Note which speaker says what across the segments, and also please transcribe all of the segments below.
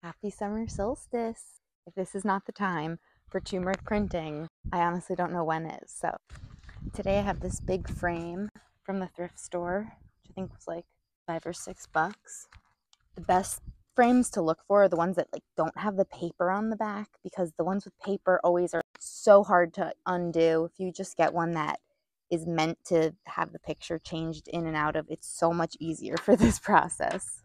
Speaker 1: Happy summer solstice. If this is not the time for turmeric printing, I honestly don't know when is. So today I have this big frame from the thrift store, which I think was like $5 or $6. The best frames to look for are the ones that don't have the paper on the back, because the ones with paper always are so hard to undo. If you just get one that is meant to have the picture changed in and out of, it's so much easier for this process.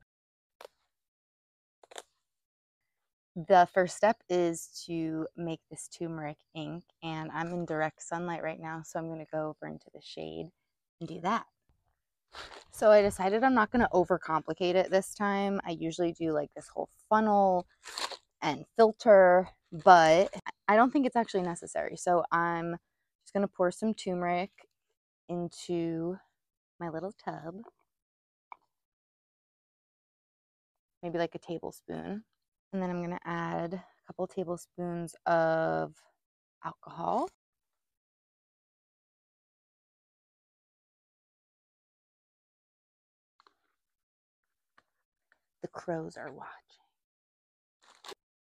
Speaker 1: The first step is to make this turmeric ink, and I'm in direct sunlight right now, so I'm going to go over into the shade and do that. So I decided I'm not going to overcomplicate it this time. I usually do like this whole funnel and filter, but I don't think it's actually necessary. So I'm just going to pour some turmeric into my little tub, maybe like a tablespoon. And then I'm going to add a couple tablespoons of alcohol. The crows are watching.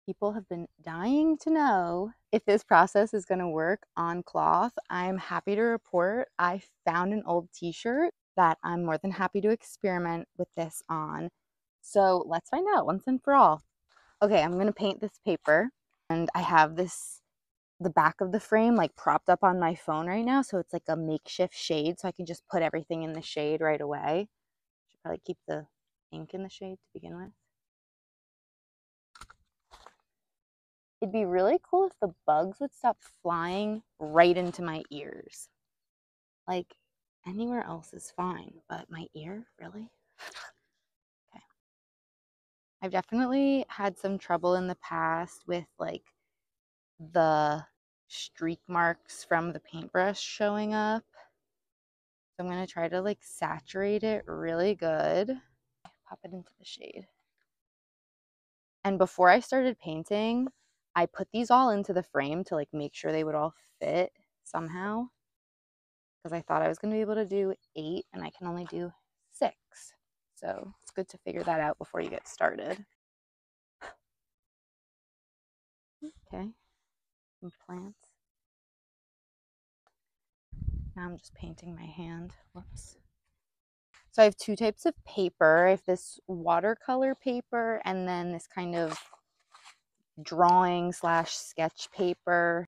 Speaker 1: People have been dying to know if this process is going to work on cloth. I'm happy to report I found an old t-shirt that I'm more than happy to experiment with this on. So let's find out once and for all. Okay, I'm going to paint this paper, and I have the back of the frame propped up on my phone right now, so it's like a makeshift shade, so I can just put everything in the shade right away. Should probably keep the ink in the shade to begin with. It'd be really cool if the bugs would stop flying right into my ears. Like, anywhere else is fine, but my ear, really? Okay. I've definitely had some trouble in the past with the streak marks from the paintbrush showing up. So I'm going to try to saturate it really good. Pop it into the shade. And before I started painting, I put these all into the frame to make sure they would all fit somehow, because I thought I was going to be able to do 8 and I can only do 6. So it's good to figure that out before you get started. Okay, some plants. Now I'm just painting my hand. Whoops. So I have 2 types of paper. I have this watercolor paper and then this kind of drawing / sketch paper.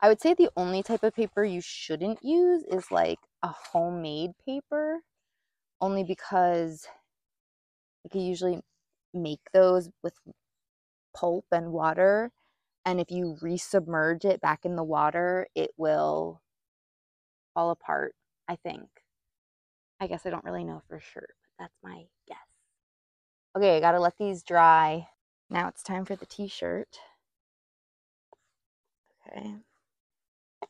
Speaker 1: I would say the only type of paper you shouldn't use is a homemade paper, only because you can usually make those with pulp and water, and if you resubmerge it back in the water, it will fall apart, I think. I guess I don't really know for sure, but that's my guess. Okay, I gotta let these dry. Now it's time for the t-shirt. Okay. I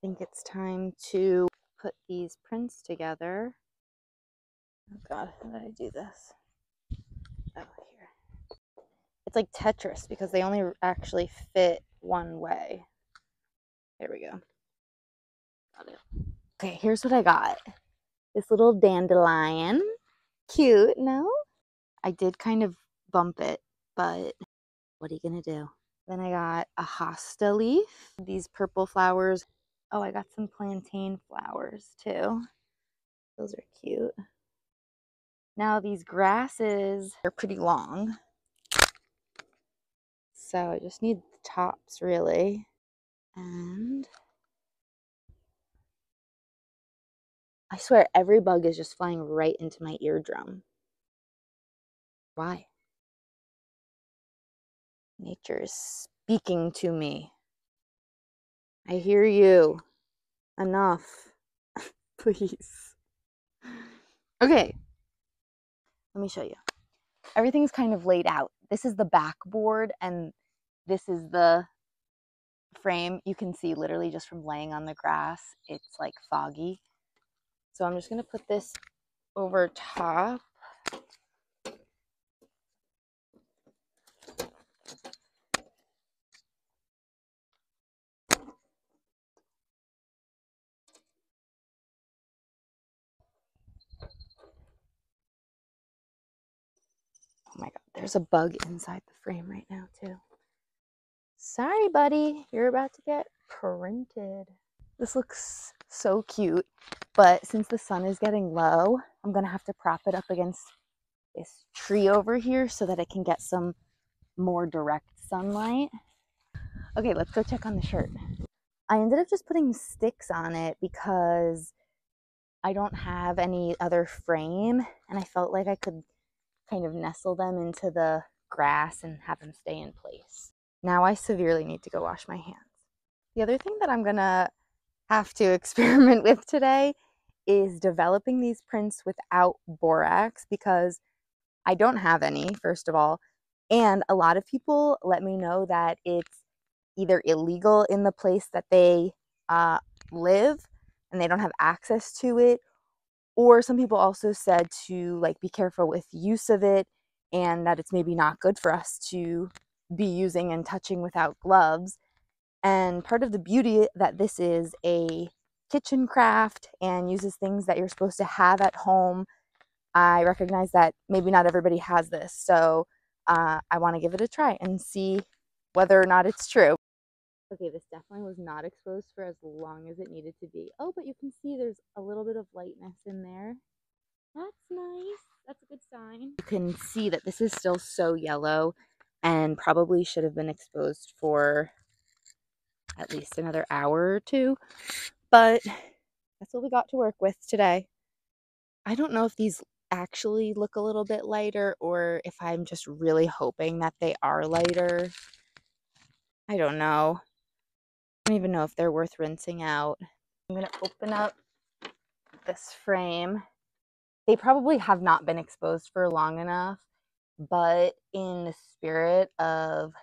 Speaker 1: think it's time to put these prints together. Oh god, how did I do this? Oh, here. It's like Tetris because they only actually fit one way. There we go. Got it. Okay, here's what I got. This little dandelion. Cute, no? I did kind of bump it, but what are you gonna do? Then I got a hosta leaf. These purple flowers. Oh, I got some plantain flowers too. Those are cute. Now these grasses are pretty long, so I just need the tops really. And I swear every bug is just flying right into my eardrum. Why? Nature is speaking to me. I hear you. Enough. Please. Okay. Let me show you. Everything's kind of laid out. This is the backboard and this is the frame. You can see literally just from laying on the grass, it's foggy. So I'm just going to put this over top. Oh my God, there's a bug inside the frame right now too. Sorry, buddy, you're about to get printed. This looks so cute, but since the sun is getting low, I'm gonna have to prop it up against this tree over here so that it can get some more direct sunlight. Okay, let's go check on the shirt. I ended up just putting sticks on it because I don't have any other frame, and I felt like I could kind of nestle them into the grass and have them stay in place. Now I severely need to go wash my hands. The other thing that I'm gonna have to experiment with today is developing these prints without borax, because I don't have any, first of all, and a lot of people let me know that it's either illegal in the place that they live and they don't have access to it, or some people also said to like be careful with use of it and that it's maybe not good for us to be using and touching without gloves. And part of the beauty that this is a kitchen craft and uses things that you're supposed to have at home, I recognize that maybe not everybody has this. So I want to give it a try and see whether or not it's true. Okay, this definitely was not exposed for as long as it needed to be. Oh, but you can see there's a little bit of lightness in there. That's nice. That's a good sign. You can see that this is still so yellow and probably should have been exposed for at least another hour or two. But that's what we got to work with today. I don't know if these actually look a little bit lighter or if I'm just really hoping that they are lighter. I don't know. I don't even know if they're worth rinsing out. I'm going to open up this frame. They probably have not been exposed for long enough, but in the spirit of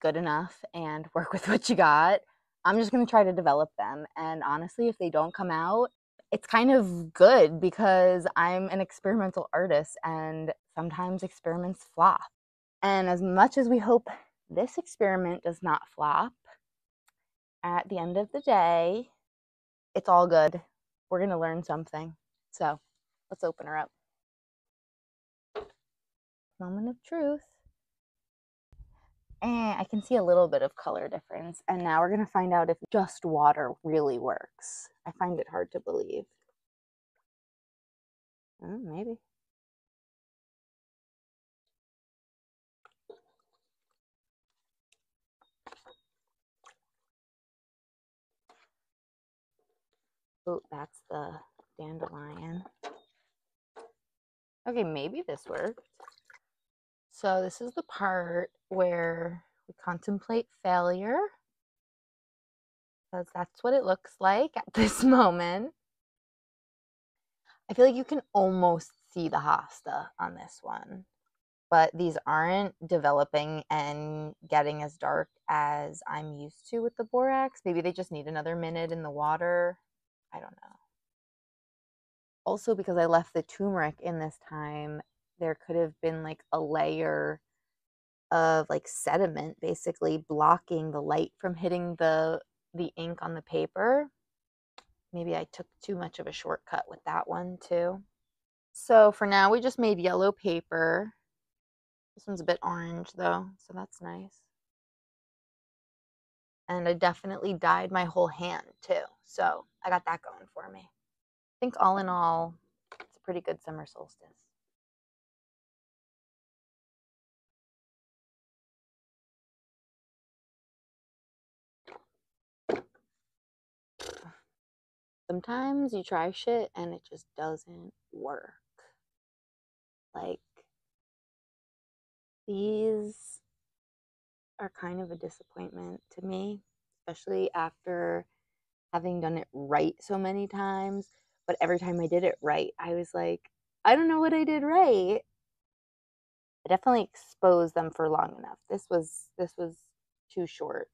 Speaker 1: good enough and work with what you got, I'm just going to try to develop them. And honestly, if they don't come out, it's kind of good because I'm an experimental artist and sometimes experiments flop. And as much as we hope this experiment does not flop, at the end of the day, it's all good. We're going to learn something. So let's open her up. Moment of truth. And I can see a little bit of color difference. And now we're going to find out if just water really works. I find it hard to believe. Maybe. Oh, that's the dandelion. Okay, maybe this worked. So this is the part where we contemplate failure, because that's what it looks like at this moment. I feel like you can almost see the hosta on this one, but these aren't developing and getting as dark as I'm used to with the borax. Maybe they just need another minute in the water. I don't know. Also, because I left the turmeric in this time, there could have been like a layer of like sediment basically blocking the light from hitting the ink on the paper. Maybe I took too much of a shortcut with that one too. So for now, we just made yellow paper. This one's a bit orange though, so that's nice. And I definitely dyed my whole hand too, so I got that going for me. I think all in all, it's a pretty good summer solstice. Sometimes you try shit and it just doesn't work. Like, these are kind of a disappointment to me, especially after having done it right so many times. But every time I did it right, I was like, I don't know what I did right. I definitely exposed them for long enough. This was too short.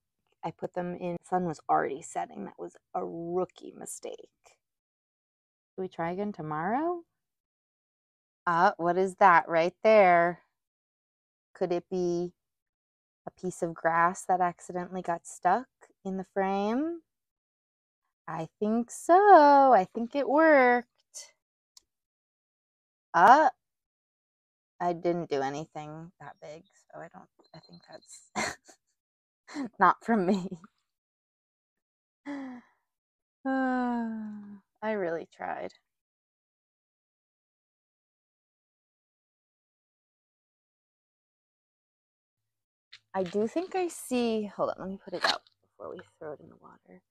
Speaker 1: I put them in, the sun was already setting. That was a rookie mistake. Should we try again tomorrow? What is that right there? Could it be a piece of grass that accidentally got stuck in the frame? I think so. I think it worked. I didn't do anything that big, so I think that's not from me. I really tried. I do think I see, hold on, let me put it out before we throw it in the water.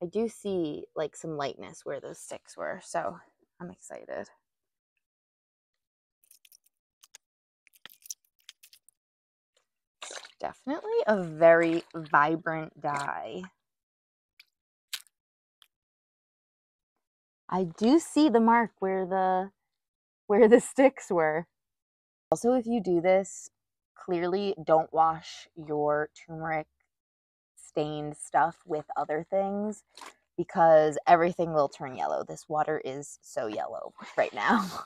Speaker 1: I do see like some lightness where those sticks were, so I'm excited. Definitely a very vibrant dye. I do see the mark where the sticks were. Also, if you do this, clearly don't wash your turmeric stained stuff with other things because everything will turn yellow. This water is so yellow right now.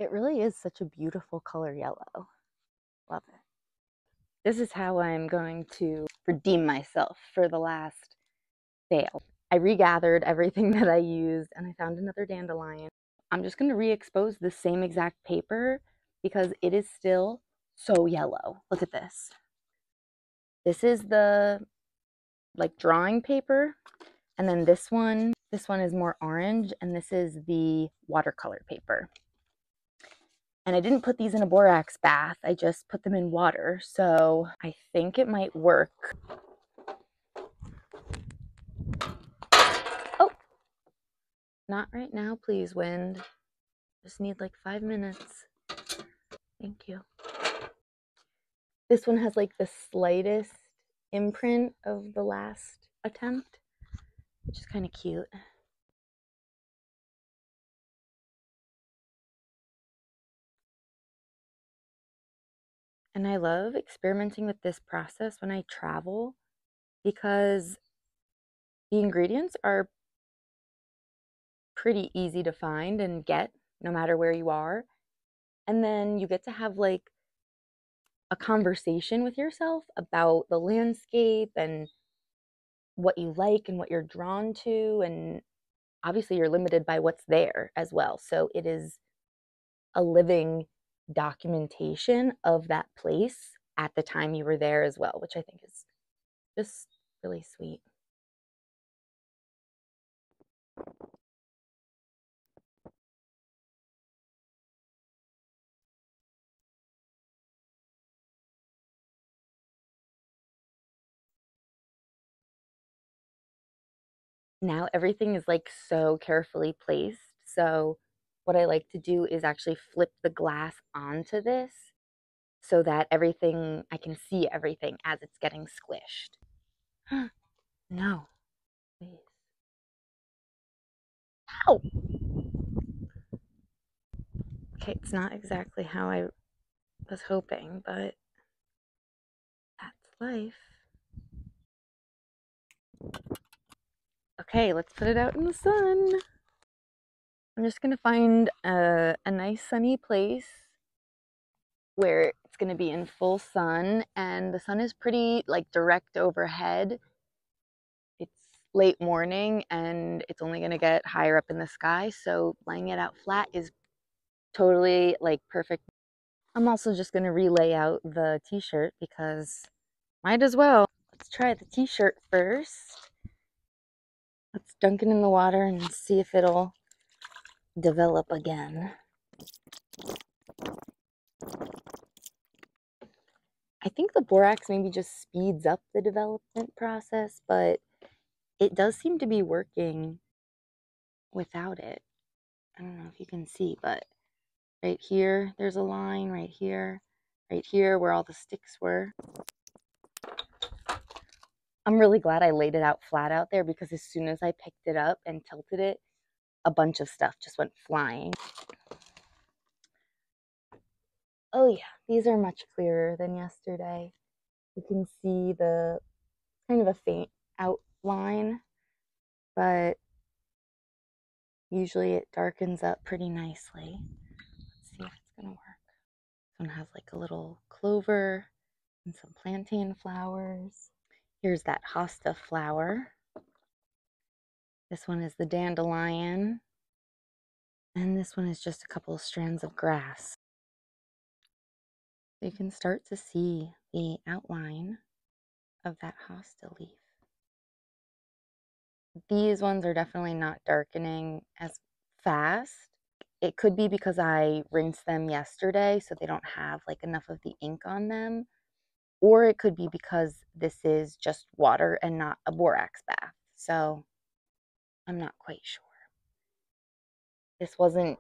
Speaker 1: It really is such a beautiful color yellow. Love it. This is how I'm going to redeem myself for the last fail. I regathered everything that I used and I found another dandelion. I'm just going to re-expose the same exact paper because it is still so yellow. Look at this. This is the like drawing paper, and then this one is more orange, and this is the watercolor paper. And I didn't put these in a borax bath, I just put them in water, so I think it might work. Oh, not right now, please, wind. Just need like 5 minutes. Thank you. This one has like the slightest imprint of the last attempt, which is kind of cute. And I love experimenting with this process when I travel because the ingredients are pretty easy to find and get no matter where you are. And then you get to have like a conversation with yourself about the landscape and what you like and what you're drawn to. And obviously, you're limited by what's there as well. So it is a living documentation of that place at the time you were there as well, which I think is just really sweet. Now everything is like so carefully placed. So what I like to do is actually flip the glass onto this so that everything, I can see everything as it's getting squished. No, please. Ow! Okay, it's not exactly how I was hoping, but that's life. Okay, let's put it out in the sun. I'm just gonna find a nice sunny place where it's gonna be in full sun, and the sun is pretty like direct overhead. It's late morning and it's only gonna get higher up in the sky, so laying it out flat is totally like perfect. I'm also just gonna relay out the t-shirt because might as well. Let's try the t-shirt first. Let's dunk it in the water and see if it'll develop again. I think the borax maybe just speeds up the development process, but it does seem to be working without it. I don't know if you can see, but right here, there's a line right here where all the sticks were. I'm really glad I laid it out flat out there because as soon as I picked it up and tilted it, a bunch of stuff just went flying. Oh yeah, these are much clearer than yesterday. You can see the kind of a faint outline, but usually it darkens up pretty nicely. Let's see if it's gonna work. This one has like a little clover and some plantain flowers. Here's that hosta flower. This one is the dandelion. And this one is just a couple of strands of grass. You can start to see the outline of that hosta leaf. These ones are definitely not darkening as fast. It could be because I rinsed them yesterday, so they don't have like enough of the ink on them. Or it could be because this is just water and not a borax bath. So I'm not quite sure. This wasn't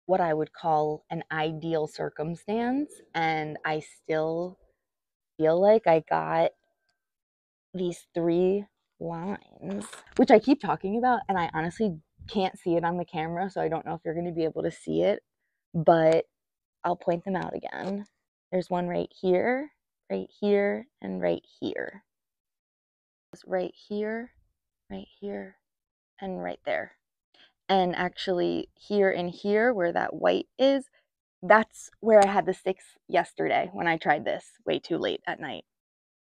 Speaker 1: what I would call an ideal circumstance, and I still feel like I got these 3 lines, which I keep talking about, and I honestly can't see it on the camera, so I don't know if you're going to be able to see it, but I'll point them out again. There's one right here, and right here. Right here, and right there. And actually here and here where that white is, that's where I had the 6 yesterday when I tried this way too late at night.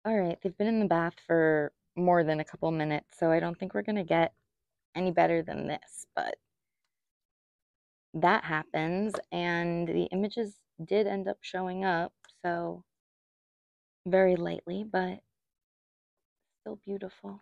Speaker 1: All right, they've been in the bath for more than a couple minutes, so I don't think we're gonna get any better than this, but that happens, and the images did end up showing up, so very lightly, but still beautiful.